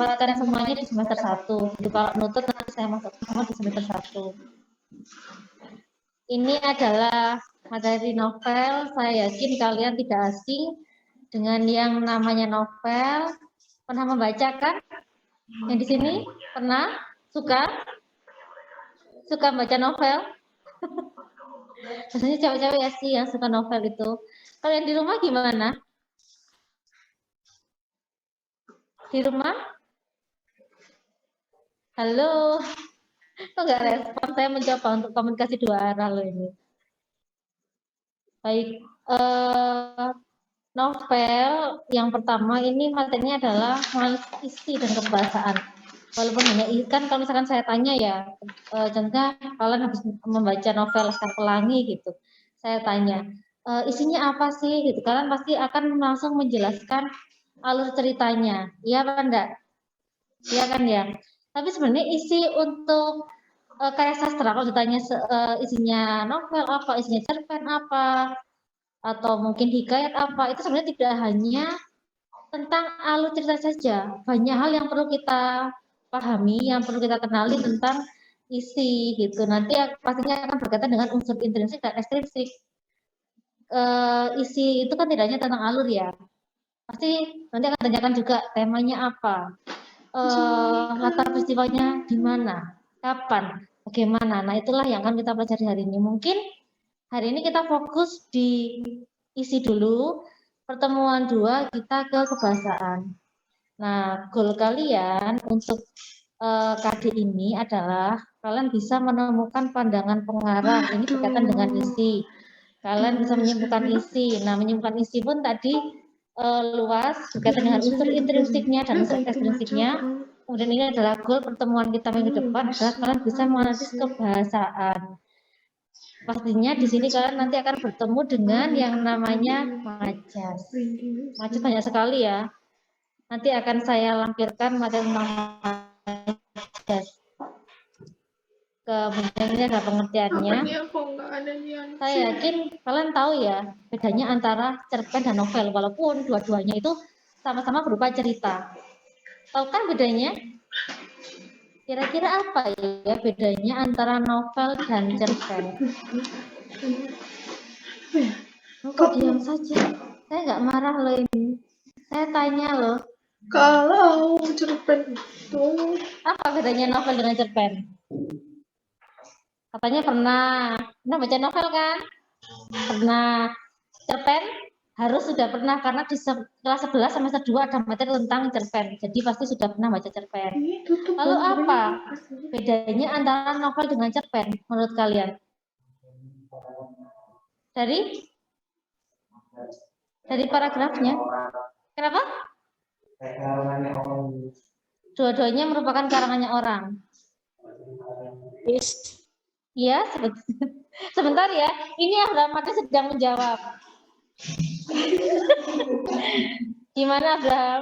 memanfaatkan semuanya di semester 1. Jadi kalau nutut nanti saya masuk semua di semester 1. Ini adalah materi novel. Saya yakin kalian tidak asing dengan yang namanya novel. Pernah membaca kan? Yang di sini pernah? Suka baca novel? Biasanya cewek-cewek ya sih yang suka novel itu. Kalian di rumah gimana? Di rumah? Halo? Kok nggak respon? Saya mencoba untuk komunikasi 2 arah loh ini. Baik, novel yang pertama ini materinya adalah isi dan kebahasaan. Walaupun hanya kan kalau misalkan saya tanya ya, contohnya kalian habis membaca novel Laskar Pelangi gitu, saya tanya, isinya apa sih gitu, kalian pasti akan langsung menjelaskan alur ceritanya, iya apa enggak? Iya kan ya? Tapi sebenarnya isi untuk karya sastra, kalau ditanya isinya novel apa, isinya cerpen apa, atau mungkin hikayat apa, itu sebenarnya tidak hanya tentang alur cerita saja. Banyak hal yang perlu kita pahami, yang perlu kita kenali tentang isi gitu. Nanti pastinya akan berkaitan dengan unsur intrinsik dan ekstrinsik. Isi itu kan tidak hanya tentang alur ya. Pasti nanti akan tanyakan juga temanya apa, latar peristiwanya di mana, kapan, bagaimana. Nah itulah yang akan kita pelajari hari ini. Mungkin hari ini kita fokus di isi dulu. Pertemuan 2 kita ke kebahasaan. Nah, goal kalian untuk KD ini adalah kalian bisa menemukan pandangan pengarang. Ini berkaitan dengan isi. Kalian bisa menyimpulkan isi. Nah, menyimpulkan isi pun tadi luas, berkaitan dengan unsur intrinsiknya dan unsur ekstrinsiknya. Kemudian ini adalah goal pertemuan kita minggu depan adalah kalian bisa menganalisis kebahasaan. Pastinya di sini kalian nanti akan bertemu dengan yang namanya majas. Majas banyak sekali ya. Nanti akan saya lampirkan materi majas. Kemudian ini ada pengertiannya. Saya yakin kalian tahu ya bedanya antara cerpen dan novel. Walaupun dua-duanya itu sama-sama berupa cerita. Tahu kan bedanya? Kira-kira apa ya bedanya antara novel dan cerpen? Kok diam saja? Saya nggak marah loh ini. Saya tanya loh. Kalau cerpen itu Apa bedanya novel dengan cerpen? Katanya pernah baca novel kan? Pernah. Cerpen harus sudah pernah karena di kelas 11 semester 2 ada materi tentang cerpen. Jadi pasti sudah pernah baca cerpen. Lalu apa bedanya antara novel dengan cerpen menurut kalian? Dari paragrafnya. Kenapa? Dua-duanya merupakan karangannya orang. Iya, sebentar ya. Ini Abraham Mata sedang menjawab. Gimana Abraham?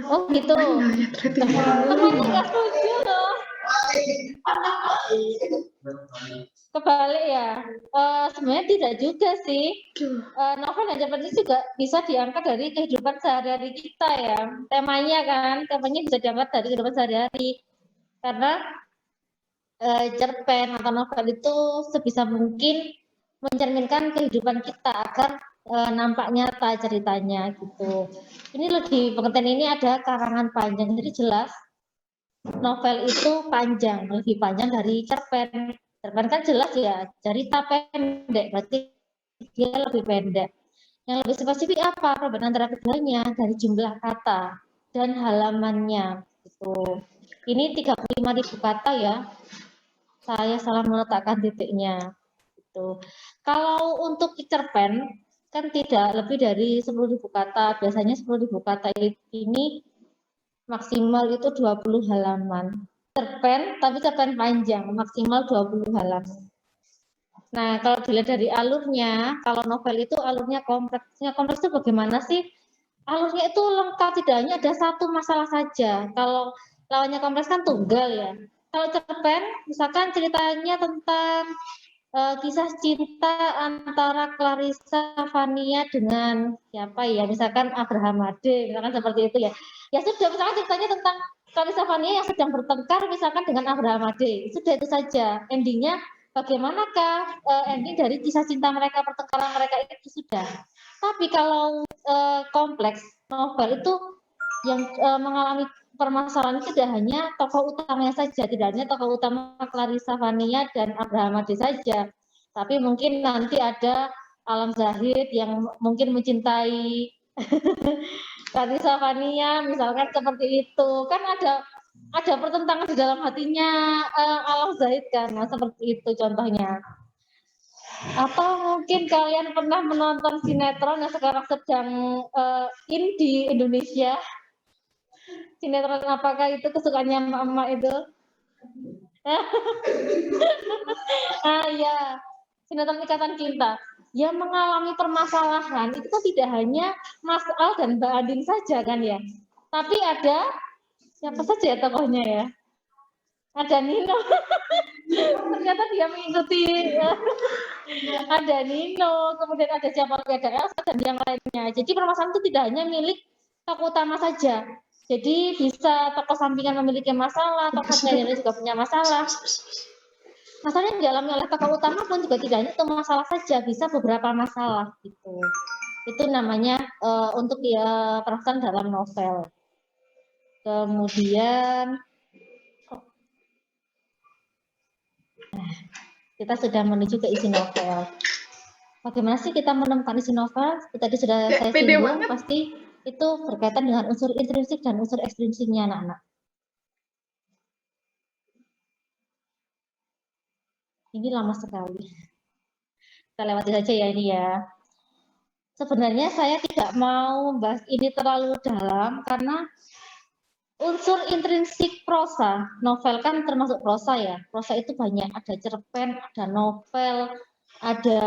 Oh gitu. Temannya nggak setuju loh. Kebalik ya. Sebenarnya tidak juga sih. Novel dan cerpen itu juga bisa diangkat dari kehidupan sehari-hari kita ya. Temanya bisa diangkat dari kehidupan sehari-hari. Karena cerpen atau novel itu sebisa mungkin mencerminkan kehidupan kita agar nampak nyata ceritanya gitu. Ini lebih pengertian ini ada karangan panjang, jadi jelas novel itu panjang, lebih panjang dari cerpen. Cerpen kan jelas ya, cerita pendek, berarti dia lebih pendek. Yang lebih spesifik apa? Perbedaan antara keduanya dari jumlah kata dan halamannya. Gitu. Ini 35.000 kata ya. Saya salah meletakkan titiknya. Gitu. Kalau untuk cerpen kan tidak lebih dari 10.000 kata. Biasanya 10.000 kata ini maksimal itu 20 halaman. Cerpen, tapi cerpen panjang, maksimal 20 halaman. Nah, kalau dilihat dari alurnya, kalau novel itu alurnya kompleksnya. Kompleks itu bagaimana sih? Alurnya itu lengkap, tidak hanya ada satu masalah saja. Kalau lawannya kompleks kan tunggal ya. Kalau cerpen, misalkan ceritanya tentang kisah cinta antara Clarissa Vania dengan siapa ya, misalkan Abraham Ade, misalkan seperti itu ya. Ya sudah, misalkan ceritanya tentang Clarissa Vania yang sedang bertengkar misalkan dengan Abraham Ade, sudah itu saja. Endingnya bagaimanakah ending dari kisah cinta mereka, pertengkaran mereka itu sudah. Tapi kalau kompleks novel itu yang mengalami permasalahan itu tidak hanya tokoh utamanya saja, tidak hanya tokoh utama Clarissa Vania dan Abraham Ade saja, tapi mungkin nanti ada Alam Zahid yang mungkin mencintai Clarissa Vania, misalkan seperti itu. Kan ada pertentangan di dalam hatinya Alam Zahid kan, nah, seperti itu contohnya. Atau mungkin kalian pernah menonton sinetron yang sekarang sedang in di Indonesia. Sinetron apakah itu kesukaannya emak-emak itu? Ya, sinetron Ikatan Cinta. Yang mengalami permasalahan itu kan tidak hanya Mas Al dan Mbak Andin saja kan ya. Tapi ada siapa saja ya tokohnya ya? Ada Nino. Ternyata dia mengikuti. Ada Nino, kemudian ada siapa lagi, ada Elsa dan yang lainnya. Jadi permasalahan itu tidak hanya milik tokoh utama saja. Jadi bisa tokoh sampingan memiliki masalah, tokoh senior juga punya masalah. Masalahnya yang dialami oleh tokoh utama pun juga tidak hanya itu masalah saja, bisa beberapa masalah gitu. Itu namanya untuk ya perasaan dalam novel. Kemudian kita sudah menuju ke isi novel. Bagaimana sih kita menemukan isi novel? Tadi sudah saya singgung, pasti itu berkaitan dengan unsur intrinsik dan unsur ekstrinsiknya anak-anak. Ini lama sekali. Kita lewati saja ya ini ya. Sebenarnya saya tidak mau membahas ini terlalu dalam karena unsur intrinsik prosa, novel kan termasuk prosa ya. Prosa itu banyak, ada cerpen, ada novel, ada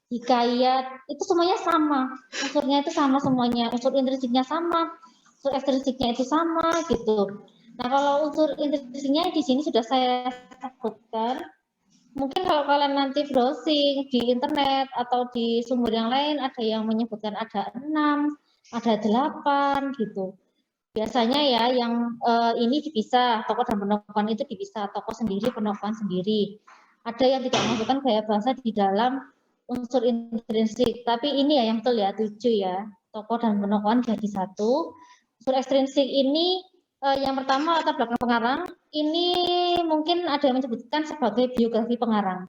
hikayat, itu semuanya sama. Unsurnya itu sama semuanya, unsur intrinsiknya sama, unsur ekstrinsiknya itu sama gitu. Nah, kalau unsur intrinsiknya di sini sudah saya sebutkan. Mungkin kalau kalian nanti browsing di internet atau di sumber yang lain, ada yang menyebutkan ada 6, ada 8 gitu. Biasanya ya yang ini dipisah, tokoh dan penokohan itu dipisah, tokoh sendiri, penokohan sendiri. Ada yang tidak memasukkan gaya bahasa di dalam unsur intrinsik, tapi ini ya yang betul ya 7 ya, tokoh dan penokohan jadi satu. Unsur ekstrinsik ini yang pertama latar belakang pengarang, ini mungkin ada yang menyebutkan sebagai biografi pengarang.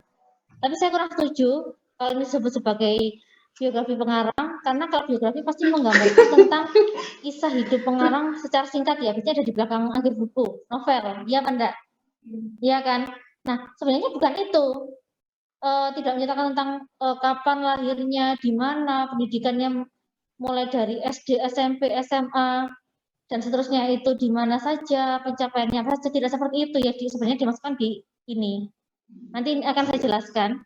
Tapi saya kurang setuju kalau ini disebut sebagai biografi pengarang, karena kalau biografi pasti menggambarkan tentang kisah hidup pengarang secara singkat ya, biasanya ada di belakang akhir buku, novel, iya apa enggak? Iya kan? Nah, sebenarnya bukan itu. Tidak menceritakan tentang kapan lahirnya, di mana, pendidikannya mulai dari SD, SMP, SMA, dan seterusnya itu di mana saja, pencapaiannya apa saja, tidak seperti itu ya, sebenarnya dimasukkan di ini. Nanti akan saya jelaskan.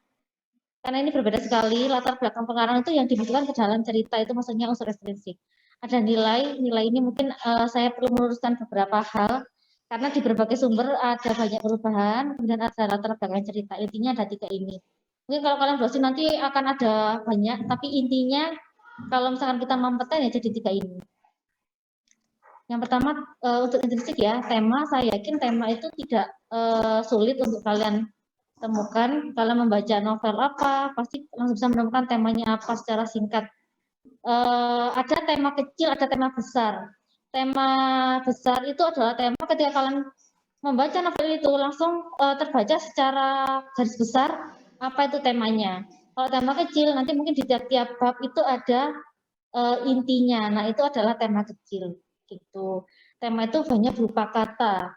Karena ini berbeda sekali, latar belakang pengarang itu yang dibutuhkan ke dalam cerita itu maksudnya unsur ekstrinsik. Ada nilai ini mungkin saya perlu meluruskan beberapa hal, karena di berbagai sumber ada banyak perubahan, kemudian ada latar belakang cerita, intinya ada 3 ini. Mungkin kalau kalian browsing nanti akan ada banyak, tapi intinya kalau misalkan kita mempeten ya jadi 3 ini. Yang pertama untuk intrinsik ya, tema, saya yakin tema itu tidak sulit untuk kalian temukan. Kalau membaca novel apa, pasti langsung bisa menemukan temanya apa secara singkat. Ada tema kecil, ada tema besar. Tema besar itu adalah tema ketika kalian membaca novel itu langsung terbaca secara garis besar apa itu temanya. Kalau tema kecil nanti mungkin di tiap-tiap bab itu ada intinya. Nah, itu adalah tema kecil gitu. Tema itu banyak berupa kata.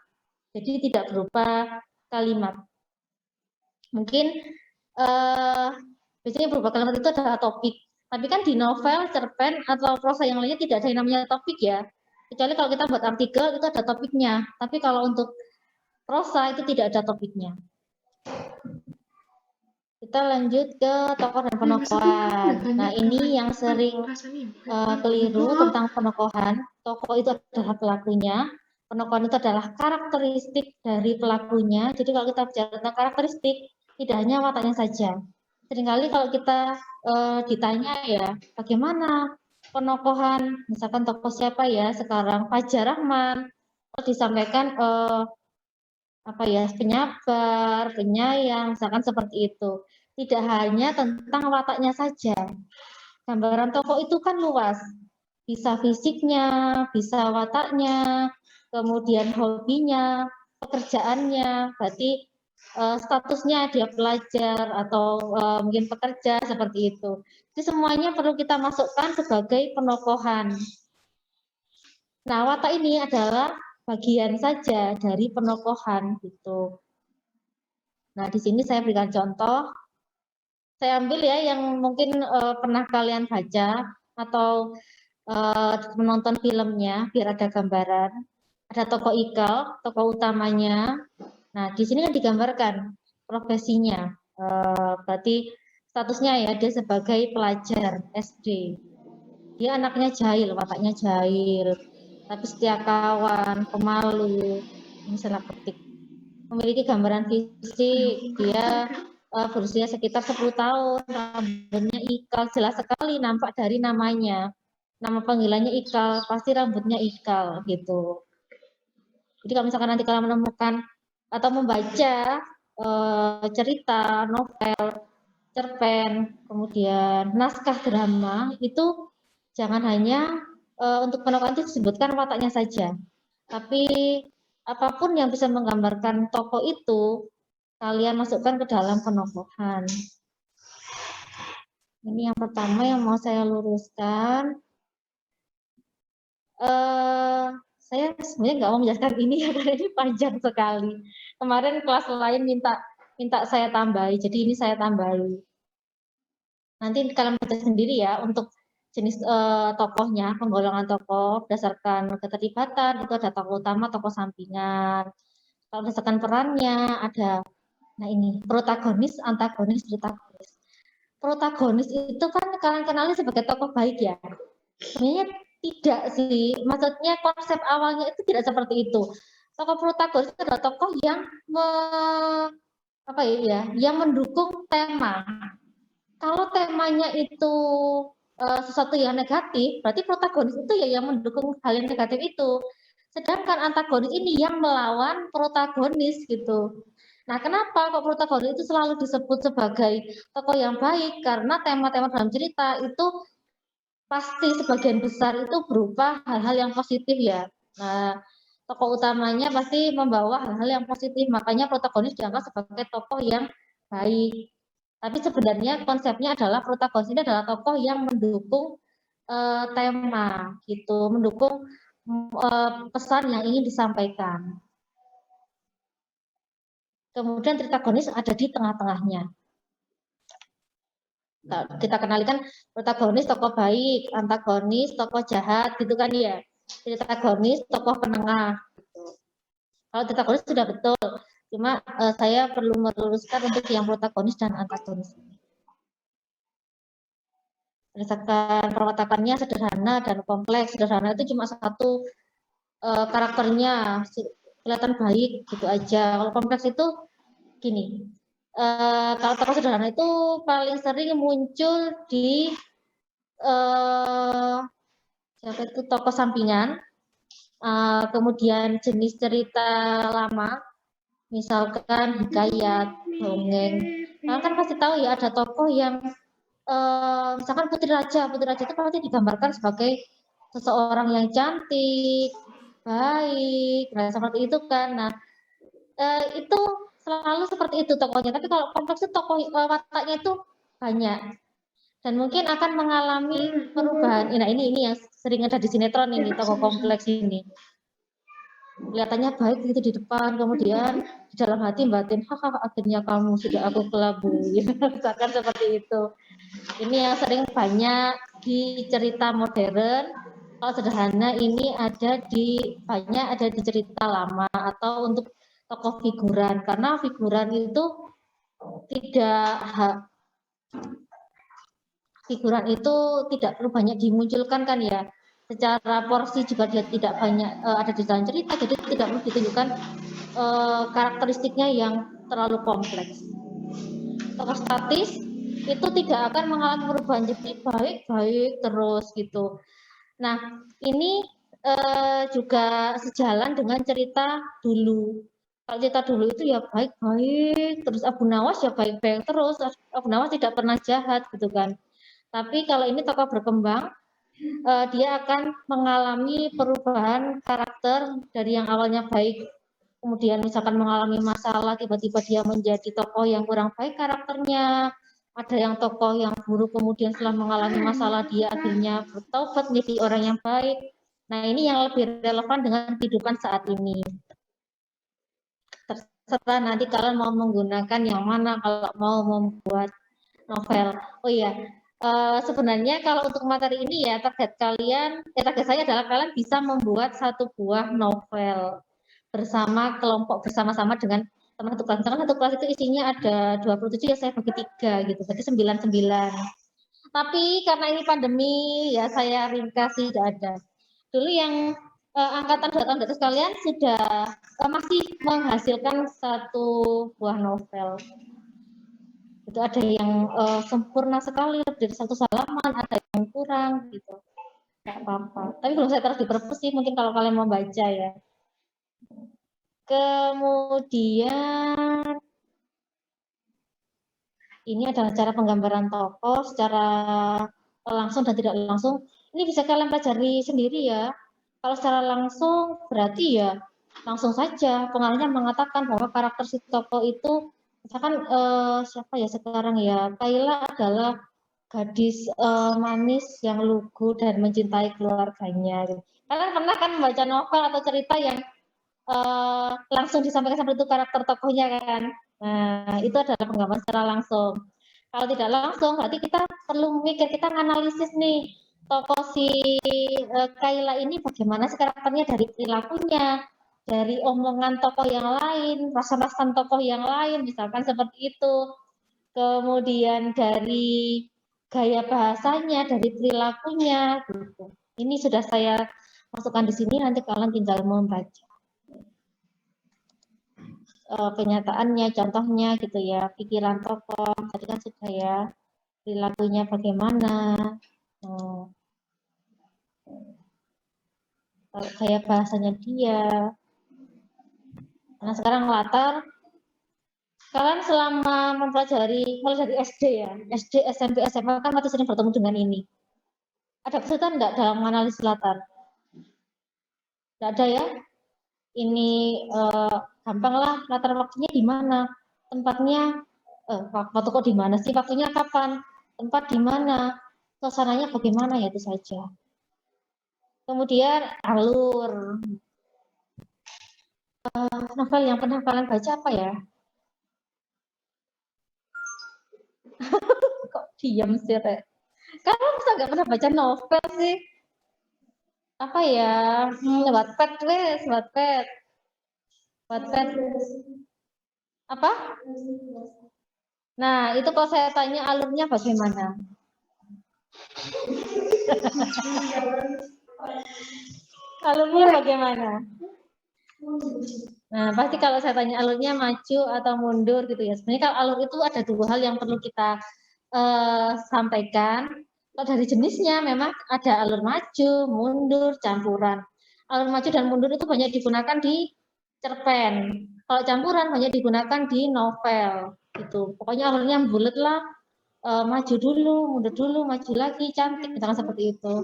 Jadi tidak berupa kalimat. Mungkin biasanya berupa kalimat itu adalah topik. Tapi kan di novel, cerpen, atau prosa yang lainnya tidak ada yang namanya topik ya. Kecuali kalau kita buat artikel, itu ada topiknya. Tapi kalau untuk prosa itu tidak ada topiknya. Kita lanjut ke tokoh dan penokohan. Nah, ini yang sering keliru tentang penokohan. Tokoh itu adalah pelakunya, Penokohan itu adalah karakteristik dari pelakunya. Jadi kalau kita bicara tentang karakteristik, tidak hanya wataknya saja. Seringkali kalau kita ditanya ya, bagaimana penokohan, misalkan tokoh siapa ya sekarang, Fajar Rahman, disampaikan apa ya, penyabar, penyayang, misalkan seperti itu. Tidak hanya tentang wataknya saja. Gambaran tokoh itu kan luas, bisa fisiknya, bisa wataknya, kemudian hobinya, pekerjaannya, berarti statusnya dia pelajar atau mungkin pekerja seperti itu. Jadi semuanya perlu kita masukkan sebagai penokohan. Nah, watak ini adalah bagian saja dari penokohan gitu. Nah, di sini saya berikan contoh. Saya ambil ya yang mungkin pernah kalian baca atau menonton filmnya biar ada gambaran. Ada tokoh Ikal, tokoh utamanya. Nah, di sini kan digambarkan profesinya. Berarti statusnya ya dia sebagai pelajar SD. Dia anaknya jahil, wataknya jahil, tapi setia kawan, pemalu, misalnya petik. Memiliki gambaran fisik, dia berusia sekitar 10 tahun, rambutnya Ikal, jelas sekali nampak dari namanya. Nama panggilannya Ikal, pasti rambutnya Ikal gitu. Jadi kalau misalkan nanti kalian menemukan atau membaca cerita, novel, cerpen, kemudian naskah drama, itu jangan hanya untuk penokohan itu disebutkan wataknya saja, tapi apapun yang bisa menggambarkan tokoh itu, kalian masukkan ke dalam penokohan. Ini yang pertama yang mau saya luruskan. Saya sebenarnya nggak mau menjelaskan ini ya, karena ini panjang sekali. Kemarin kelas lain minta saya tambahi, jadi ini saya tambahi. Nanti kalian baca sendiri ya untuk jenis tokohnya, penggolongan tokoh berdasarkan keterlibatan, itu ada tokoh utama, tokoh sampingan. Kalau berdasarkan perannya ada, nah ini protagonis, antagonis, protagonis. Protagonis itu kan kalian kenali sebagai tokoh baik ya. Sebenarnya tidak sih, maksudnya konsep awalnya itu tidak seperti itu. Tokoh protagonis itu adalah tokoh yang yang mendukung tema. Kalau temanya itu sesuatu yang negatif, berarti protagonis itu ya yang mendukung hal yang negatif itu. Sedangkan antagonis ini yang melawan protagonis gitu. Nah, kenapa kok protagonis itu selalu disebut sebagai tokoh yang baik? Karena tema-tema dalam cerita itu pasti sebagian besar itu berupa hal-hal yang positif ya. Nah, tokoh utamanya pasti membawa hal-hal yang positif, makanya protagonis dianggap sebagai tokoh yang baik. Tapi sebenarnya konsepnya adalah protagonis ini adalah tokoh yang mendukung tema gitu, mendukung pesan yang ingin disampaikan. Kemudian protagonis ada di tengah-tengahnya. Kita kenalikan protagonis tokoh baik, antagonis tokoh jahat gitu kan ya. Protagonis tokoh penengah gitu. Kalau protagonis sudah betul, cuma saya perlu meluruskan untuk yang protagonis dan antagonis. Berdasarkan perwatakannya sederhana dan kompleks. Sederhana itu cuma satu karakternya kelihatan baik gitu aja. Kalau kompleks itu gini, kalau tokoh sederhana itu paling sering muncul di siapa itu tokoh sampingan, kemudian jenis cerita lama, misalkan hikayat, dongeng. Kalian kan pasti tahu ya ada tokoh yang misalkan Putri Raja itu pasti digambarkan sebagai seseorang yang cantik, baik, nah seperti itu kan. Nah, itu selalu seperti itu tokohnya. Tapi kalau kompleks itu tokoh wataknya itu banyak dan mungkin akan mengalami perubahan. Nah, ini yang sering ada di sinetron ini, tokoh kompleks ini. Kelihatannya baik gitu di depan, kemudian di dalam hati batin, hahaha akhirnya kamu sudah aku kelabui. Misalkan seperti itu. Ini yang sering banyak di cerita modern. Kalau sederhana ini banyak ada di cerita lama atau untuk tokoh figuran, karena figuran itu tidak perlu banyak dimunculkan kan ya. Secara porsi juga dia tidak banyak ada di dalam cerita, jadi tidak perlu ditunjukkan karakteristiknya yang terlalu kompleks. Tokoh statis itu tidak akan mengalami perubahan jadi baik-baik terus gitu. Nah, ini juga sejalan dengan cerita dulu. Kalau cerita dulu itu ya baik-baik, terus Abu Nawas ya baik-baik terus. Abu Nawas tidak pernah jahat gitu kan. Tapi kalau ini tokoh berkembang, dia akan mengalami perubahan karakter dari yang awalnya baik, kemudian misalkan mengalami masalah, tiba-tiba dia menjadi tokoh yang kurang baik karakternya. Ada yang tokoh yang buruk, kemudian setelah mengalami masalah dia akhirnya bertobat menjadi orang yang baik. Nah, ini yang lebih relevan dengan kehidupan saat ini. Terserah nanti kalian mau menggunakan yang mana kalau mau membuat novel. Oh iya, sebenarnya kalau untuk materi ini ya target saya adalah kalian bisa membuat satu buah novel bersama kelompok bersama-sama dengan teman satu kelas. Misalkan satu kelas itu isinya ada 27 ya saya bagi 3 gitu, berarti 99. Tapi karena ini pandemi ya saya ringkas tidak ada. Dulu yang angkatan 2 tahun di atas kalian sudah masih menghasilkan satu buah novel. Itu ada yang sempurna sekali dari satu halaman, ada yang kurang gitu. Nggak apa-apa. Tapi belum saya taruh di perpus sih, mungkin kalau kalian mau baca ya. Kemudian ini adalah cara penggambaran tokoh secara langsung dan tidak langsung. Ini bisa kalian pelajari sendiri ya. Kalau secara langsung berarti ya langsung saja pengarangnya mengatakan bahwa karakter si tokoh itu misalkan siapa ya sekarang ya, Kayla adalah gadis manis yang lugu dan mencintai keluarganya. Kalian pernah kan membaca novel atau cerita yang langsung disampaikan seperti itu karakter tokohnya kan? Nah, itu adalah penggambaran secara langsung. Kalau tidak langsung, berarti kita perlu mikir, kita menganalisis nih tokoh si Kayla ini bagaimana sih karakternya dari perilakunya, dari omongan tokoh yang lain, rasa-rasa tokoh yang lain, misalkan seperti itu. Kemudian dari gaya bahasanya, dari perilakunya, gitu. Ini sudah saya masukkan di sini, nanti kalian tinggal membaca kenyataannya, contohnya gitu ya, pikiran tokoh, tadi kan sudah ya, perilakunya bagaimana, gaya bahasanya dia. Nah sekarang latar, kalian selama mempelajari mulai dari SD ya, SD, SMP, SMA kan masih sering bertemu dengan ini. Ada kesulitan nggak dalam menganalisis latar? Nggak ada ya? Ini gampang lah, latar waktunya di mana, tempatnya, waktu kok di mana sih, waktunya kapan, tempat di mana, suasananya bagaimana ya itu saja. Kemudian alur. Novel yang pernah kalian baca apa ya? Kok diam sih, Rek? Kalian bisa nggak pernah baca novel sih? Apa ya? Wattpad wes, Wattpad. Wattpad. Apa? Nah, itu kalau saya tanya alurnya bagaimana? Alurnya bagaimana? Nah, pasti kalau saya tanya alurnya maju atau mundur gitu ya. Sebenarnya kalau alur itu ada dua hal yang perlu kita sampaikan. Kalau dari jenisnya memang ada alur maju, mundur, campuran. Alur maju dan mundur itu banyak digunakan di cerpen. Kalau campuran banyak digunakan di novel. Gitu. Pokoknya alurnya bulat lah. Maju dulu, mundur dulu, maju lagi, cantik, misalkan seperti itu.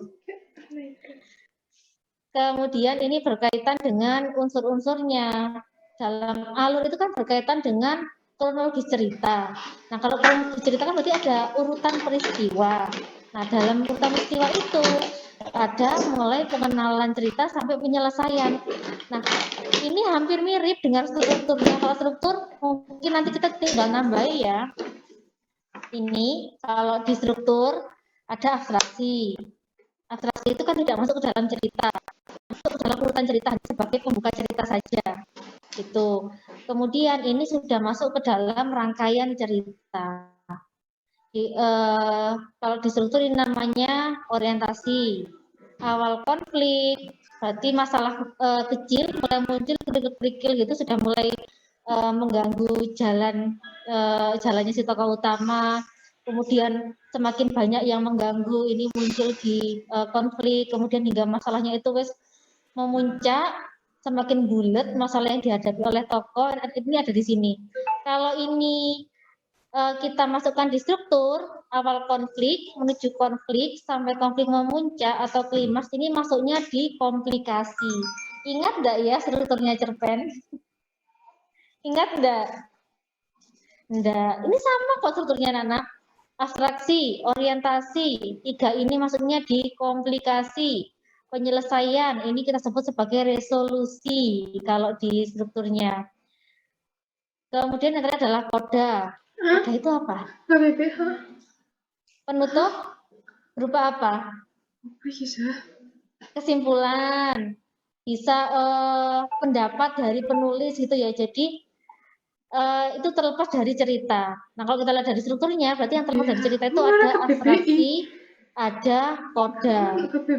Kemudian ini berkaitan dengan unsur-unsurnya. Dalam alur itu kan berkaitan dengan kronologis cerita. Nah, kalau kronologis cerita kan berarti ada urutan peristiwa. Nah, dalam urutan peristiwa itu ada mulai pengenalan cerita sampai penyelesaian. Nah, ini hampir mirip dengan strukturnya. Kalau struktur mungkin nanti kita tinggal nambah ya. Ini kalau di struktur ada abstraksi. Abstraksi itu kan tidak masuk ke dalam cerita, masuk ke dalam urutan cerita sebagai pembuka cerita saja. Gitu. Kemudian ini sudah masuk ke dalam rangkaian cerita. Kalau di struktur ini namanya orientasi. awal konflik, berarti masalah kecil mulai muncul kerikil gitu sudah mulai mengganggu jalannya si tokoh utama. Kemudian semakin banyak yang mengganggu, ini muncul di konflik, kemudian hingga masalahnya itu wes memuncak, semakin bulat masalah yang dihadapi oleh tokoh ini ada di sini. Kalau ini kita masukkan di struktur awal konflik menuju konflik sampai konflik memuncak atau klimaks, ini masuknya di komplikasi. Ingat enggak ya strukturnya cerpen? Ingat enggak? Enggak. Ini sama kok strukturnya anak. Abstraksi, orientasi, tiga ini masuknya di komplikasi. Penyelesaian, ini kita sebut sebagai resolusi kalau di strukturnya. Kemudian yang terakhir adalah koda. Koda itu apa? KBBH. Penutup berupa apa? Bisa. Kesimpulan, bisa pendapat dari penulis gitu ya. Jadi itu terlepas dari cerita. Nah kalau kita lihat dari strukturnya, berarti yang terlepas dari cerita itu ada abstraksi, ada koda.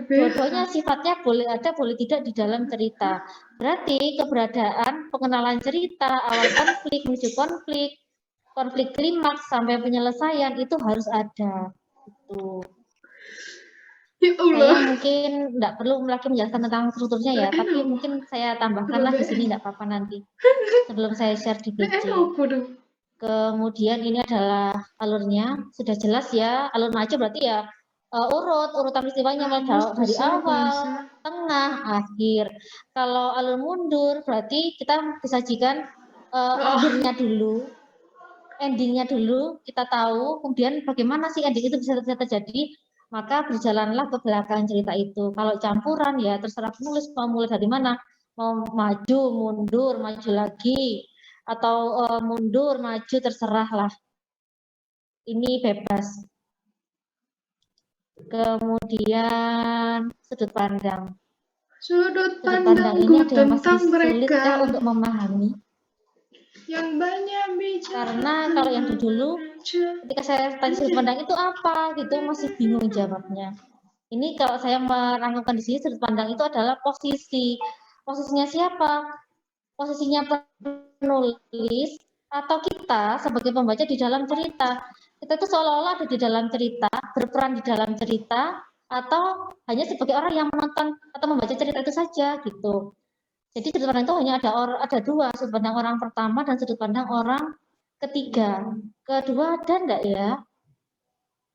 Dua-duanya sifatnya boleh ada, boleh tidak di dalam cerita. Berarti keberadaan pengenalan cerita, awal konflik, menuju konflik, konflik klimaks sampai penyelesaian itu harus ada. Itu. Ya Allah. Saya mungkin nggak perlu lagi menjelaskan tentang strukturnya ya, tapi mungkin saya tambahkanlah di sini nggak apa-apa nanti sebelum saya share di PC. Kemudian ini adalah alurnya, sudah jelas ya. Alur maju berarti ya urutan peristiwanya mulai dari awal, tengah, akhir. Kalau alur mundur berarti kita disajikan akhirnya dulu, endingnya dulu kita tahu, kemudian bagaimana sih ending itu bisa terjadi, maka berjalanlah ke belakang cerita itu. Kalau campuran ya terserah penulis mau mulai dari mana, mau maju, mundur, maju lagi, atau mundur, maju, terserahlah. Ini bebas. Kemudian sudut pandang. Sudut pandang ini ada yang tentang masih mereka sulit untuk memahami. Yang banyak bicara. Karena kalau yang dulu, ketika saya tanya sudut pandang itu apa, gitu masih bingung jawabnya. Ini kalau saya merangkumkan di sini, sudut pandang itu adalah posisi. Posisinya siapa? Posisinya penulis atau kita sebagai pembaca di dalam cerita. Kita itu seolah-olah ada di dalam cerita, berperan di dalam cerita, atau hanya sebagai orang yang menonton atau membaca cerita itu saja gitu. Jadi sudut pandang itu hanya ada dua, sudut pandang orang pertama dan sudut pandang orang ketiga. Kedua ada enggak ya?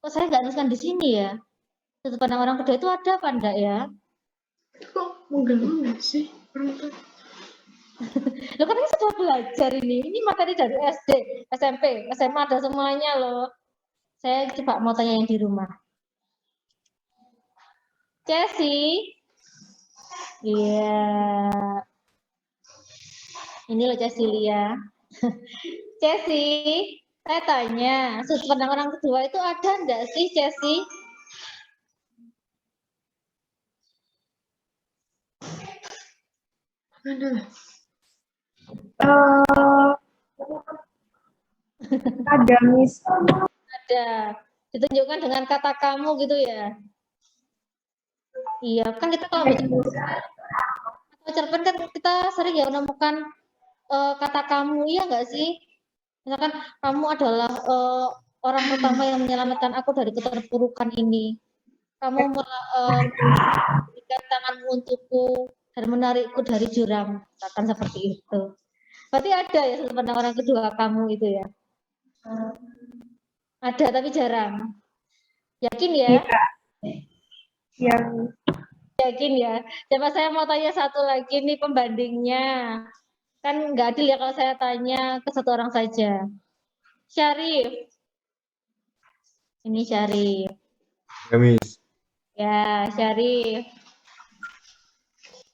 Kok saya nggak nuliskan di sini ya? Sudut pandang orang kedua itu ada apa enggak ya? Kok menggelam nggak sih? Lo kan ini sudah belajar ini materi dari SD, SMP, SMA ada semuanya loh. Saya coba mau tanya yang di rumah. Cesi, iya, ini loh Cecilia. Cesi, saya tanya, sudut pandang orang kedua itu ada enggak sih Cesi? Ada. Ada Miss. Ada. Ditunjukkan dengan kata kamu gitu ya. Iya, kan kita kalau baca cerpen kan kita sering ya menemukan kata kamu, iya nggak sih? Misalkan kamu adalah orang pertama yang menyelamatkan aku dari keterpurukan ini. Kamu memberikan tanganmu untukku dan menarikku dari jurang, misalkan seperti itu. Berarti ada ya sudut pandang orang kedua kamu itu ya? Ada tapi jarang. Yakin ya? Yang yakin ya. Coba saya mau tanya satu lagi nih pembandingnya. Kan nggak adil ya kalau saya tanya ke satu orang saja. Syarif. Ini Syarif. Ya, Miss. Ya, Syarif.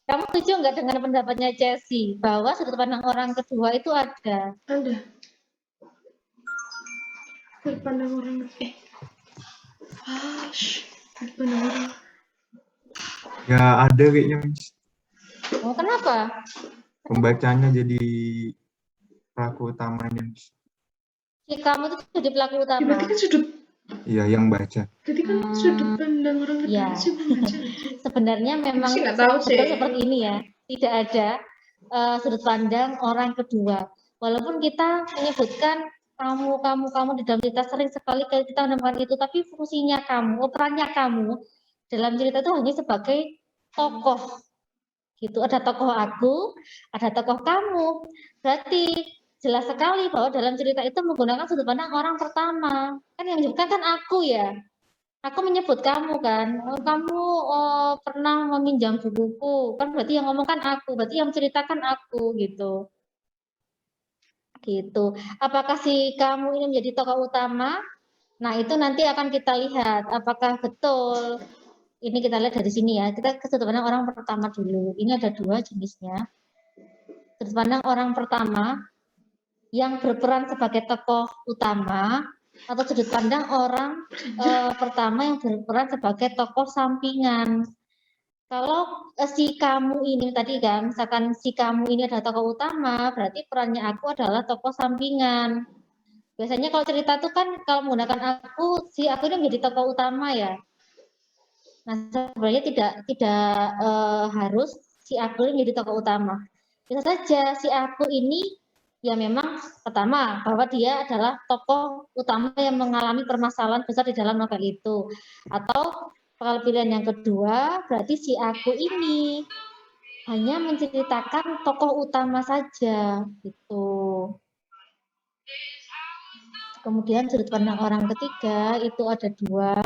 Kamu setuju nggak dengan pendapatnya Chelsea bahwa sudut pandang orang kedua itu ada? Ada. Sudut pandang orang sudut pandang orang. Ya ada kayaknya, Miss. Oh, kenapa? Pembacanya jadi pelaku utamanya, Miss. Si kamu itu jadi pelaku utama. Berarti kan sudut Iya, yang baca. Jadi kan sudut pandang orang Ya. kedua sih pembaca. Sebenarnya memang sih nggak tahu betul sih. seperti ini ya. Tidak ada sudut pandang orang kedua. Walaupun kita menyebutkan kamu di dalam cerita sering sekali kita menemukan itu, tapi fungsinya kamu, perannya kamu dalam cerita itu hanya sebagai tokoh. Gitu. Ada tokoh aku, ada tokoh kamu. Berarti jelas sekali bahwa dalam cerita itu menggunakan sudut pandang orang pertama. Kan yang menyebutkan kan aku ya. Aku menyebut kamu kan, oh, kamu pernah meminjam bukuku, kan berarti yang ngomong kan aku, berarti yang menceritakan aku gitu. Gitu. Apakah si kamu ini menjadi tokoh utama? Nah, itu nanti akan kita lihat apakah betul. Ini kita lihat dari sini ya. Kita ke sudut pandang orang pertama dulu. Ini ada dua jenisnya. Sudut pandang orang pertama yang berperan sebagai tokoh utama atau sudut pandang orang pertama yang berperan sebagai tokoh sampingan. Kalau si kamu ini tadi kan, misalkan si kamu ini adalah tokoh utama, berarti perannya aku adalah tokoh sampingan. Biasanya kalau cerita itu kan kalau menggunakan aku, si aku ini menjadi tokoh utama ya. Nah sebenarnya tidak harus si aku ini menjadi tokoh utama. Bisa saja si aku ini ya memang pertama bahwa dia adalah tokoh utama yang mengalami permasalahan besar di dalam novel itu. Atau kalau pilihan yang kedua berarti si aku ini hanya menceritakan tokoh utama saja gitu. Kemudian sudut pandang orang ketiga itu ada dua,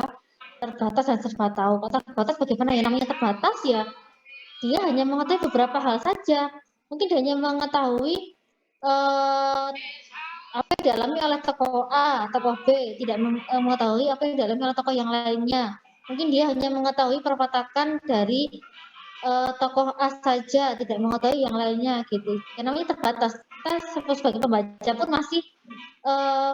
terbatas dan serba tahu. Kalau terbatas bagaimana ya, namanya terbatas ya, dia hanya mengetahui beberapa hal saja. Mungkin dia hanya mengetahui apa yang dialami oleh tokoh A, tokoh B, tidak mengetahui apa yang dialami oleh tokoh yang lainnya. Mungkin dia hanya mengetahui perwatakan dari tokoh A saja, tidak mengetahui yang lainnya gitu. Yang namanya terbatas. Kita sebagai pembaca pun masih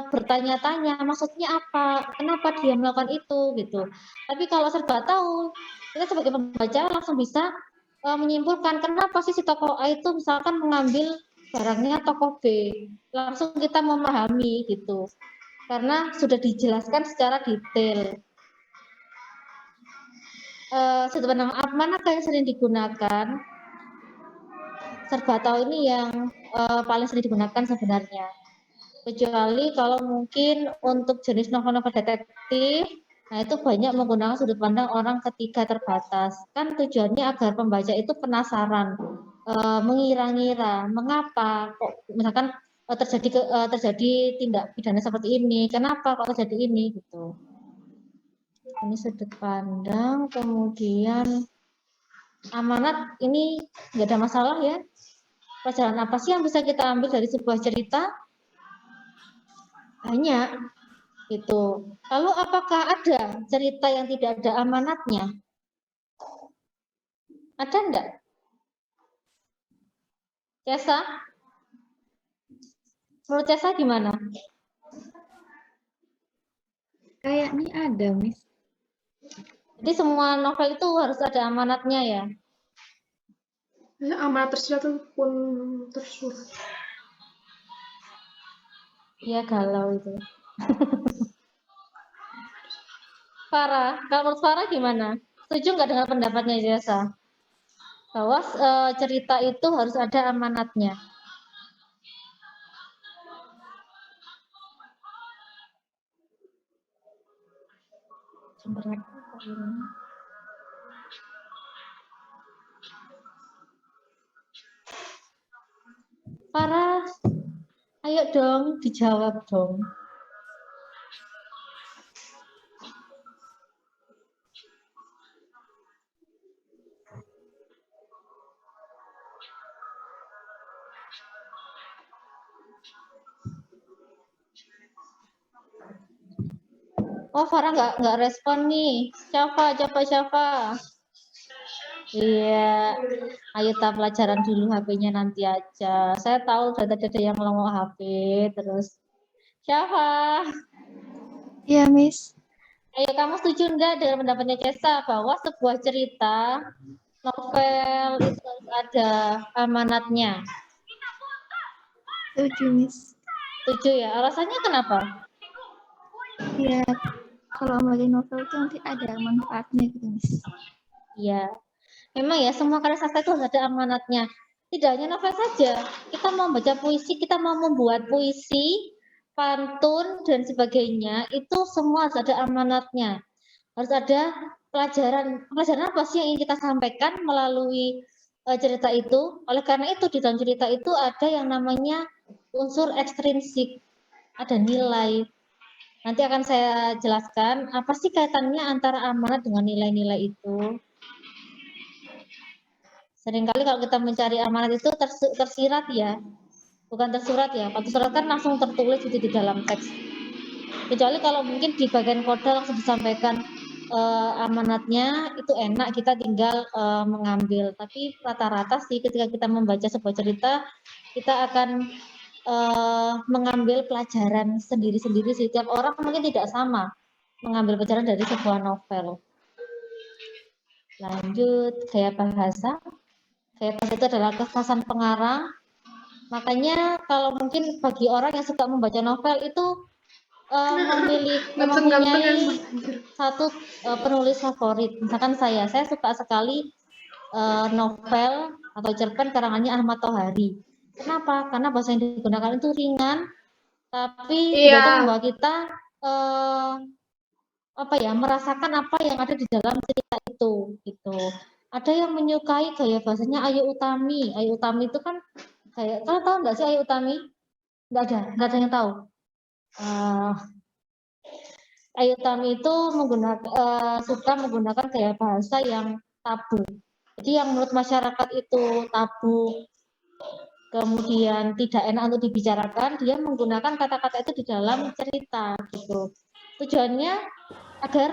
bertanya-tanya, maksudnya apa, kenapa dia melakukan itu gitu. Tapi kalau serba tahu, kita sebagai pembaca langsung bisa menyimpulkan kenapa sih si tokoh A itu misalkan mengambil barangnya tokoh B. Langsung kita memahami gitu. Karena sudah dijelaskan secara detail. Sudut pandang manakah yang sering digunakan? Serba tahu ini yang paling sering digunakan sebenarnya. Kecuali kalau mungkin untuk jenis novel-novel detektif, nah itu banyak menggunakan sudut pandang orang ketiga terbatas. Kan tujuannya agar pembaca itu penasaran, mengira-ngira, mengapa kok misalkan terjadi tindak pidana seperti ini, kenapa kok terjadi ini gitu. Ini sudut pandang, kemudian amanat ini nggak ada masalah ya. Pelajaran apa sih yang bisa kita ambil dari sebuah cerita? Banyak gitu. Lalu apakah ada cerita yang tidak ada amanatnya? Ada enggak? Cesa? Menurut Cesa gimana? Kayaknya ada, Miss. Jadi semua novel itu harus ada amanatnya ya? Amanat tersirat pun tersurat. Iya galau itu. Farah, kalau menurut Farah gimana? Setuju nggak dengan pendapatnya Cesa? Bahwa cerita itu harus ada amanatnya. Farah, ayo dong dijawab dong. Oh, Farah nggak respon nih. Siapa? Iya, ayo kita pelajaran dulu HP-nya nanti aja. Saya tahu tadi ada yang melongo HP terus. Siapa? Iya, Miss. Ayo kamu setuju enggak dengan pendapatnya Cesa bahwa sebuah cerita novel itu harus ada amanatnya? Setuju, Miss. Setuju ya? Alasannya kenapa? Ya, kalau membaca novel itu nanti ada manfaatnya gitu, Miss. Iya, memang ya semua karya sastra itu harus ada amanatnya. Tidak hanya novel saja, kita mau baca puisi, kita mau membuat puisi, pantun dan sebagainya, itu semua harus ada amanatnya. Harus ada pelajaran. Pelajaran apa sih yang ingin kita sampaikan melalui cerita itu? Oleh karena itu di dalam cerita itu ada yang namanya unsur ekstrinsik, ada nilai. Nanti akan saya jelaskan apa sih kaitannya antara amanat dengan nilai-nilai itu. Seringkali kalau kita mencari amanat itu tersirat ya, bukan tersurat ya. Kalau tersurat kan langsung tertulis di dalam teks. Kecuali kalau mungkin di bagian kode langsung disampaikan amanatnya, itu enak kita tinggal mengambil. Tapi rata-rata sih ketika kita membaca sebuah cerita, kita akan mengambil pelajaran sendiri-sendiri. Setiap orang mungkin tidak sama mengambil pelajaran dari sebuah novel. Lanjut, gaya bahasa. Gaya bahasa itu adalah kekhasan pengarang. Makanya kalau mungkin bagi orang yang suka membaca novel itu mempunyai satu penulis favorit. Misalkan saya suka sekali novel atau cerpen karangannya Ahmad Tohari. Kenapa? Karena bahasa yang digunakan itu ringan, tapi itu membawa kita merasakan apa yang ada di dalam cerita itu. Gitu. Ada yang menyukai gaya bahasanya Ayu Utami. Ayu Utami itu kan kayak, kalian tahu nggak sih Ayu Utami? Nggak ada yang tahu. Ayu Utami itu suka menggunakan gaya bahasa yang tabu. Jadi yang menurut masyarakat itu tabu, kemudian tidak enak untuk dibicarakan, dia menggunakan kata-kata itu di dalam cerita gitu. Tujuannya agar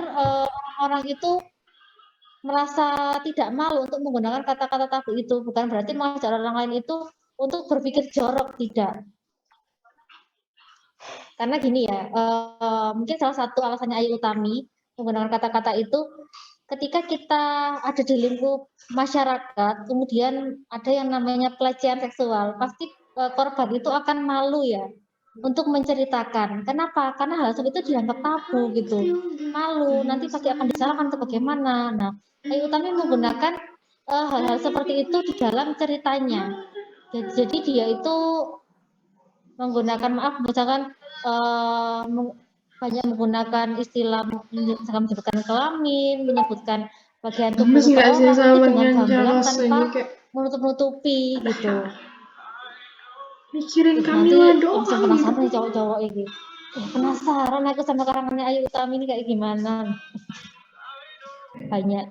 orang itu merasa tidak malu untuk menggunakan kata-kata tabu itu. Bukan berarti mengajak orang lain itu untuk berpikir jorok, tidak. Karena gini ya, mungkin salah satu alasannya Ayu Utami menggunakan kata-kata itu, ketika kita ada di lingkup masyarakat, kemudian ada yang namanya pelecehan seksual, pasti korban itu akan malu ya untuk menceritakan. Kenapa? Karena hal seperti itu dianggap tabu gitu, malu, nanti pasti akan disalahkan atau bagaimana. Nah, Ayu Utami menggunakan hal-hal seperti itu di dalam ceritanya. Jadi dia itu menggunakan misalkan banyak menggunakan istilah misalkan menyebutkan kelamin, menyebutkan bagian tubuh seseorang itu dengan gamblang tanpa menutup-nutupi gitu. Mikirin Nanti Kamila doang. langsung penasaran nih cowok-cowok ini. Penasaran aku sama karangannya Ayu Utami ini kayak gimana. Banyak.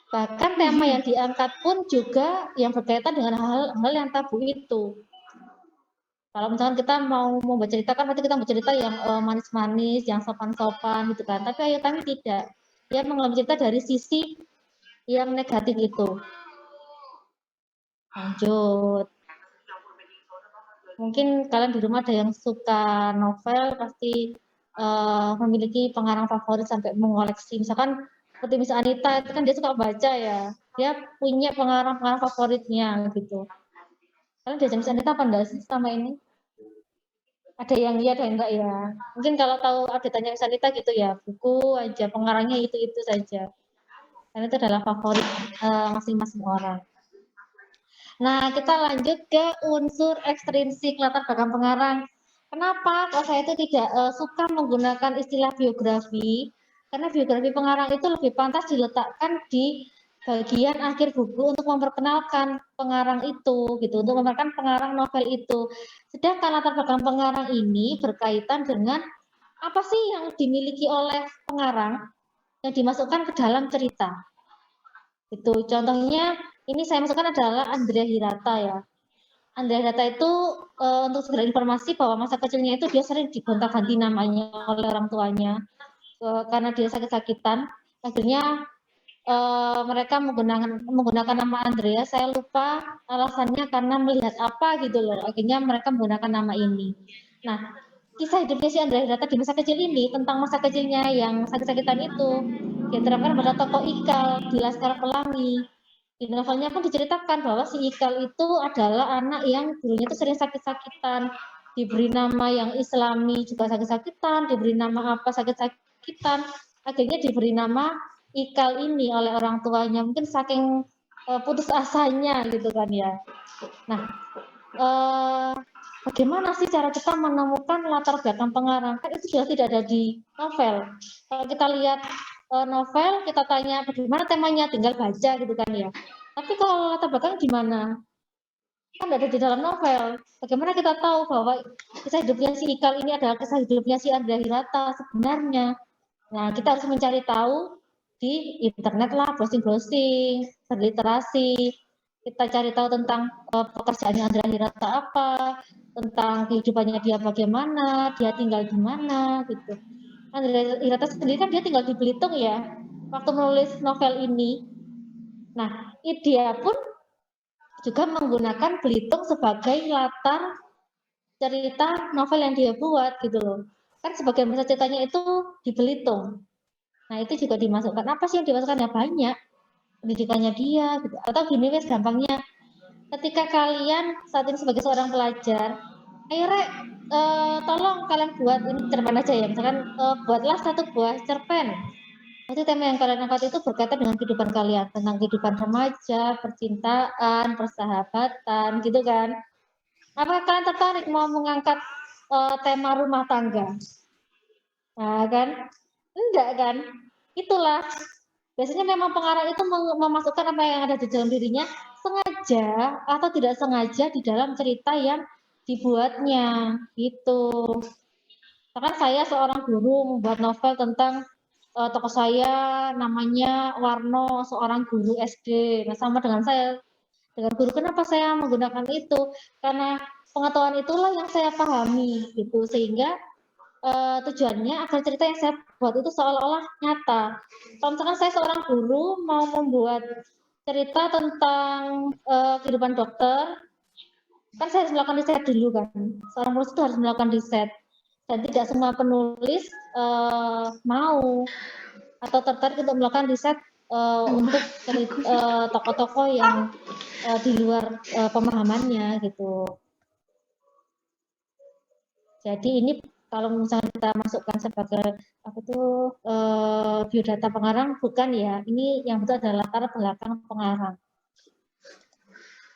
Bahkan tema yang diangkat pun juga yang berkaitan dengan hal-hal yang tabu itu. Kalau misalkan kita mau membaca cerita kan berarti kita bercerita yang manis-manis, yang sopan-sopan gitu kan. Tapi Ayu Utami tidak. Dia mengambil cerita dari sisi yang negatif itu. Lanjut. Mungkin kalian di rumah ada yang suka novel, pasti memiliki pengarang favorit sampai mengoleksi. Misalkan seperti Miss Anita itu kan dia suka baca ya. Dia punya pengarang-pengarang favoritnya gitu. Kalian diajak Miss Anita apa enggak sih selama ini? Ada yang iya, ada yang enggak ya. Mungkin kalau tahu update-nya Miss Anita gitu ya, buku aja, pengarangnya itu saja. Karena itu adalah favorit masing-masing orang. Nah, kita lanjut ke unsur ekstrinsik latar belakang pengarang. Kenapa kalau saya itu tidak suka menggunakan istilah biografi? Karena biografi pengarang itu lebih pantas diletakkan di bagian akhir buku untuk memperkenalkan pengarang itu, gitu, untuk memperkenalkan pengarang novel itu. Sedangkan latar belakang pengarang ini berkaitan dengan apa sih yang dimiliki oleh pengarang yang dimasukkan ke dalam cerita. Itu contohnya ini saya masukkan adalah Andrea Hirata ya. Andrea Hirata itu untuk segera informasi bahwa masa kecilnya itu dia sering digonta-ganti namanya oleh orang tuanya karena dia sakit-sakitan. Akhirnya mereka menggunakan nama Andrea. Saya lupa alasannya karena melihat apa gitu loh. Akhirnya mereka menggunakan nama ini. Nah, kisah hidupnya si Andrea Hirata di masa kecil ini tentang masa kecilnya yang sakit-sakitan itu diterapkan pada tokoh Ikal di Laskar Pelangi. Di novelnya pun diceritakan bahwa si Ikal itu adalah anak yang dulunya itu sering sakit-sakitan, diberi nama yang Islami juga sakit-sakitan, diberi nama apa sakit-sakitan. kesakitan. Akhirnya diberi nama Ikal ini oleh orang tuanya. Mungkin saking putus asanya gitu kan ya. Nah, bagaimana sih cara kita menemukan latar belakang pengarang? Kan itu sudah tidak ada di novel. Kalau kita lihat novel, kita tanya bagaimana temanya, tinggal baca gitu kan ya. Tapi kalau latar belakang gimana? Kan ada di dalam novel. Bagaimana kita tahu bahwa kisah hidupnya si Ikal ini adalah kisah hidupnya si Andrea Hirata sebenarnya? Nah, kita harus mencari tahu di internet lah, browsing-browsing, berliterasi. Kita cari tahu tentang pekerjaannya Andrea Hirata apa, tentang kehidupannya dia bagaimana, dia tinggal di mana, gitu. Andrea Hirata sendiri kan dia tinggal di Belitung ya, waktu menulis novel ini. Nah, dia pun juga menggunakan Belitung sebagai latar cerita novel yang dia buat gitu loh. Kan sebagian besar ceritanya itu di Belitung. Nah itu juga dimasukkan. Apa sih yang dimasukkan? Ya banyak. Pendidikannya dia gitu. Atau gini wes gampangnya. Ketika kalian saat ini sebagai seorang pelajar, ayo Rek, tolong kalian buat ini cerpen aja ya. Misalkan buatlah satu buah cerpen. Nanti tema yang kalian angkat itu berkaitan dengan kehidupan kalian, tentang kehidupan remaja, percintaan, persahabatan, gitu kan. Apakah kalian tertarik mau mengangkat tema rumah tangga? Nah kan, enggak kan? Itulah, biasanya memang pengarang itu memasukkan apa yang ada di dalam dirinya, sengaja atau tidak sengaja di dalam cerita yang dibuatnya, gitu. Bahkan saya seorang guru membuat novel tentang tokoh saya namanya Warno, seorang guru SD. Nah, sama dengan saya, dengan guru. Kenapa saya menggunakan itu? Karena pengetahuan itulah yang saya pahami, gitu. Sehingga tujuannya agar cerita yang saya buat itu seolah-olah nyata. Kalau misalkan saya seorang guru mau membuat cerita tentang kehidupan dokter, kan saya harus melakukan riset dulu kan. Seorang penulis itu harus melakukan riset. Dan tidak semua penulis mau atau tertarik untuk melakukan riset untuk tokoh-tokoh yang di luar pemahamannya gitu. Jadi ini kalau misalnya kita masukkan sebagai apa tuh biodata pengarang, bukan ya. Ini yang betul adalah latar belakang pengarang.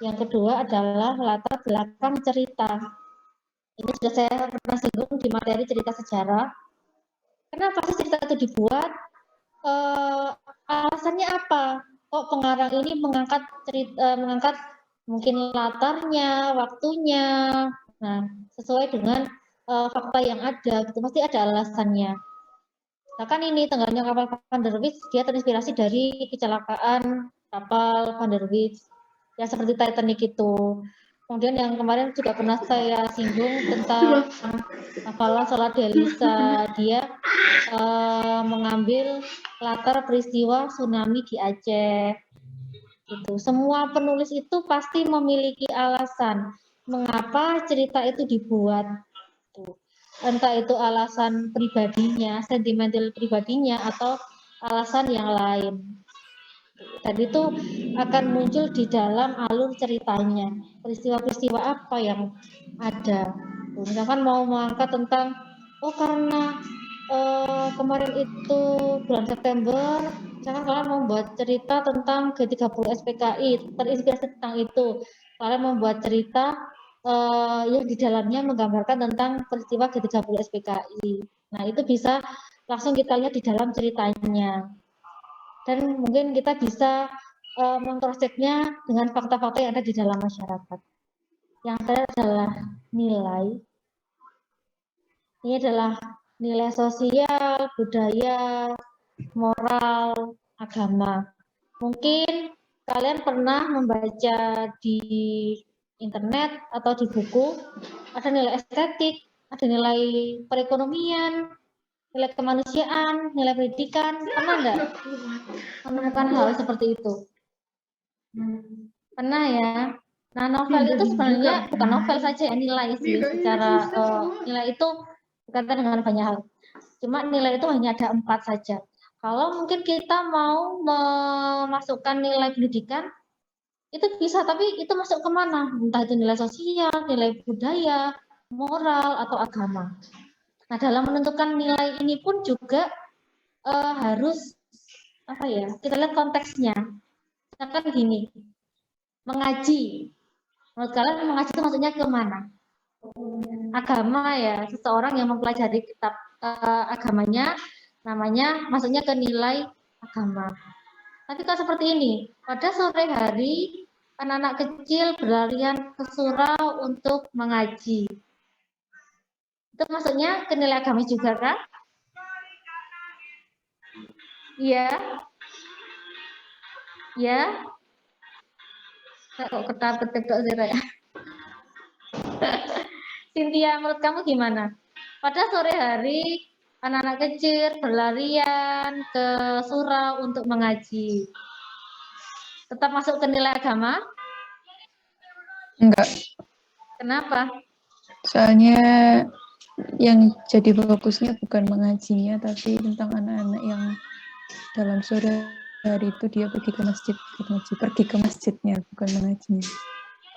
Yang kedua adalah latar belakang cerita. Ini sudah saya pernah singgung di materi cerita sejarah. Kenapa sih cerita itu dibuat? Alasannya apa? Kok pengarang ini mengangkat mungkin latarnya, waktunya, nah sesuai dengan fakta yang ada, gitu pasti ada alasannya. Nah kan ini tenggelamnya kapal Van der Wijk, dia terinspirasi dari kecelakaan kapal Van der Wijk, ya seperti Titanic itu. Kemudian yang kemarin juga pernah saya singgung tentang hafalan Sholat Delisa, dia mengambil latar peristiwa tsunami di Aceh. Gitu. Semua penulis itu pasti memiliki alasan mengapa cerita itu dibuat. Entah itu alasan pribadinya, sentimental pribadinya, atau alasan yang lain. Dan itu akan muncul di dalam alur ceritanya. Peristiwa-peristiwa apa yang ada. Misalkan mau mengangkat tentang, karena kemarin itu bulan September, misalkan kalian membuat cerita tentang G30 SPKI, terinspirasi tentang itu. Kalian membuat cerita yang di dalamnya menggambarkan tentang peristiwa G30 SPKI. Nah, itu bisa langsung kita lihat di dalam ceritanya. Dan mungkin kita bisa mengcross-check-nya dengan fakta-fakta yang ada di dalam masyarakat. Yang terakhir adalah nilai. Ini adalah nilai sosial, budaya, moral, agama. Mungkin kalian pernah membaca di internet atau di buku, ada nilai estetik, ada nilai perekonomian, nilai kemanusiaan, nilai pendidikan. Pernah nggak menemukan hal seperti itu? Pernah ya. Nah, novel itu sebenarnya bukan novel saja ya, nilai sih. Secara nilai itu berkaitan dengan banyak hal. Cuma nilai itu hanya ada 4 saja. Kalau mungkin kita mau memasukkan nilai pendidikan, itu bisa, tapi itu masuk kemana? Entah itu nilai sosial, nilai budaya, moral, atau agama. Nah, dalam menentukan nilai ini pun juga harus apa ya? Kita lihat konteksnya. Misalkan gini, mengaji. Menurut kalian mengaji itu maksudnya ke mana? Agama ya, seseorang yang mempelajari kitab agamanya, namanya maksudnya ke nilai agama. Tapi kalau seperti ini, pada sore hari anak-anak kecil berlarian ke surau untuk mengaji. Itu maksudnya ke nilai agama juga kan? Iya. Ya. Kok ketar-ketar sih, Raya? Cynthia, menurut kamu gimana? Pada sore hari, anak-anak kecil berlarian ke surau untuk mengaji. Tetap masuk ke nilai agama? Enggak, Kenapa? soalnya yang jadi fokusnya bukan mengajinya, tapi tentang anak-anak yang dalam sore hari itu dia pergi ke masjid, pergi ke masjidnya, bukan mengajinya.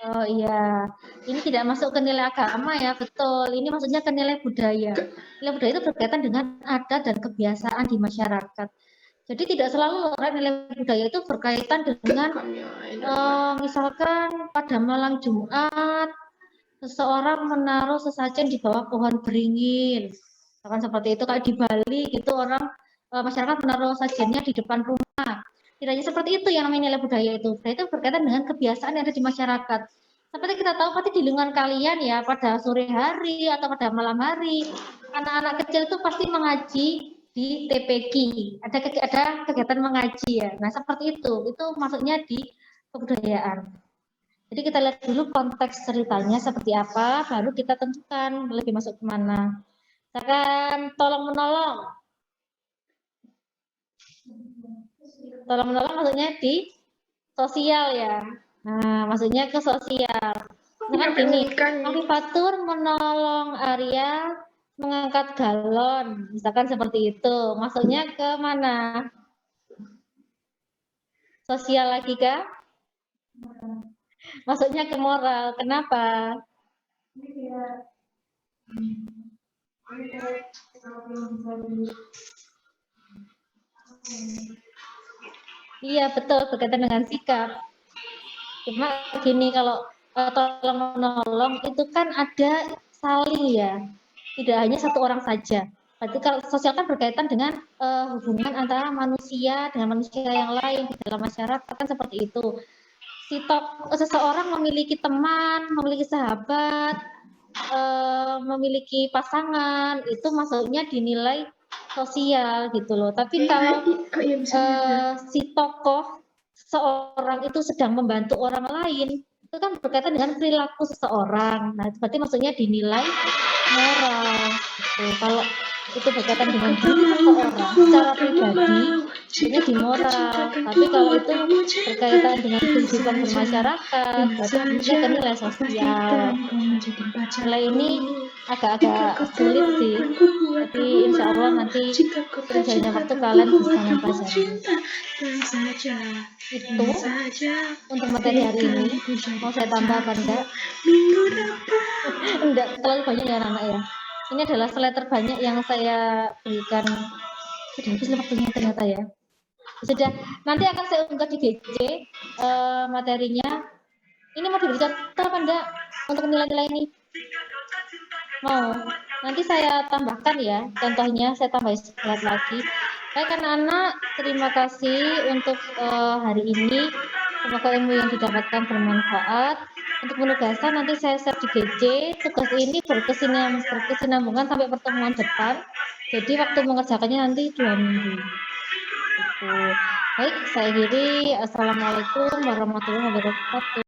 Oh iya, ini tidak masuk ke nilai agama ya, betul. Ini maksudnya ke nilai budaya. Nilai budaya itu berkaitan dengan adat dan kebiasaan di masyarakat. Jadi tidak selalu orang nilai budaya itu berkaitan dengan misalkan pada malam Jumat seseorang menaruh sesajen di bawah pohon beringin. Misalkan seperti itu, kayak di Bali gitu orang masyarakat menaruh sajennya di depan rumah. Tidak hanya seperti itu yang namanya nilai budaya itu. Budaya itu berkaitan dengan kebiasaan yang ada di masyarakat. Seperti kita tahu pasti di lingkungan kalian ya, pada sore hari atau pada malam hari, anak-anak kecil itu pasti mengaji di TPQ. Ada kegiatan mengaji ya. Nah seperti itu maksudnya di kebudayaan. Jadi kita lihat dulu konteks ceritanya seperti apa, baru kita tentukan lebih masuk kemana. Misalkan tolong menolong. Tolong menolong maksudnya di sosial ya. Nah, maksudnya ke sosial. Misalkan gini, Afifatur menolong Arya mengangkat galon. Misalkan seperti itu. Maksudnya ke mana? Sosial lagi kah? Maksudnya ke moral. Kenapa? Iya betul, berkaitan dengan sikap. Cuma gini, kalau tolong menolong itu kan ada saling ya, tidak hanya satu orang saja. Berarti kalau sosial kan berkaitan dengan hubungan antara manusia dengan manusia yang lain di dalam masyarakat kan seperti itu. Seseorang memiliki teman, memiliki sahabat, memiliki pasangan, itu maksudnya dinilai sosial gitu loh. Tapi kalau si tokoh seorang itu sedang membantu orang lain, itu kan berkaitan dengan perilaku seseorang. Nah, itu berarti maksudnya dinilai moral. Gitu. Kalau itu berkaitan dengan diri seseorang secara pribadi, ini di moral. Tapi kalau itu berkaitan dengan kehidupan bermasyarakat, berarti ke nilai sosial. Nilai ini agak-agak sulit sih, tapi insya Allah nanti berjalannya waktu kalian bisa mempelajari. Itu untuk materi hari ini. Mau saya tambah apa enggak? Enggak, terlalu banyak ya anak-anak ya. Ini adalah slide terbanyak yang saya berikan. Sudah habis waktunya ternyata ya. Sudah, nanti akan saya unggah di GC materinya. Ini mau diberikan apa enggak untuk nilai-nilai ini? Mau. Nanti saya tambahkan ya, contohnya saya tambah slide lagi. Baik anak-anak, terima kasih untuk hari ini. Semoga ilmu yang didapatkan bermanfaat. Untuk penugasan nanti saya share di GC. Tugas ini berkesinambungan sampai pertemuan depan. Jadi waktu mengerjakannya nanti 2 minggu. Gitu. Baik, saya akhiri. Assalamualaikum warahmatullahi wabarakatuh.